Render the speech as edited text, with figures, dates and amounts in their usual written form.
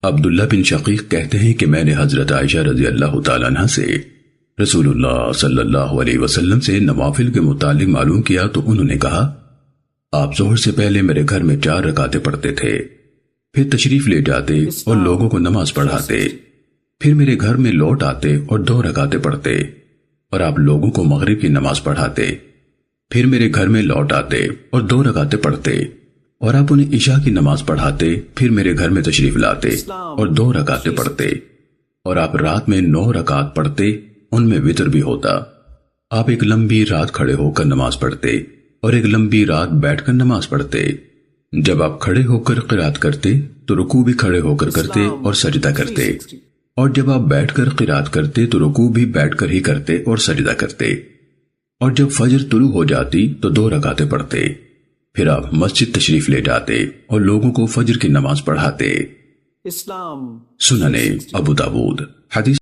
عبداللہ بن شقیق کہتے ہیں کہ میں نے حضرت عائشہ رضی اللہ تعالیٰ عنہ سے رسول اللہ صلی اللہ علیہ وسلم سے نوافل کے متعلق معلوم کیا تو انہوں نے کہا آپ ظہر سے پہلے میرے گھر میں 4 رکعتیں پڑھتے تھے، پھر تشریف لے جاتے اور لوگوں کو نماز پڑھاتے، پھر میرے گھر میں لوٹ آتے اور 2 رکعتیں پڑھتے اور آپ لوگوں کو مغرب کی نماز پڑھاتے، پھر میرے گھر میں لوٹ آتے اور 2 رکعتیں پڑھتے اور آپ انہیں عشاء کی نماز پڑھاتے، پھر میرے گھر میں تشریف لاتے اور 2 رکعتیں پڑھتے اور آپ رات میں 9 رکعت پڑھتے، ان میں وتر بھی ہوتا۔ آپ ایک لمبی رات کھڑے ہو کر نماز پڑھتے اور ایک لمبی رات بیٹھ کر نماز پڑھتے۔ جب آپ کھڑے ہو کر قرات کرتے تو رکوع بھی کھڑے ہو کر کرتے اور سجدہ کرتے، اور جب آپ بیٹھ کر قرات کرتے تو رکوع بھی بیٹھ کر ہی کرتے اور سجدہ کرتے، اور جب فجر طلوع ہو جاتی تو 2 رکعتیں پڑھتے، پھر آپ مسجد تشریف لے جاتے اور لوگوں کو فجر کی نماز پڑھاتے۔ سننے ابو داؤد حدیث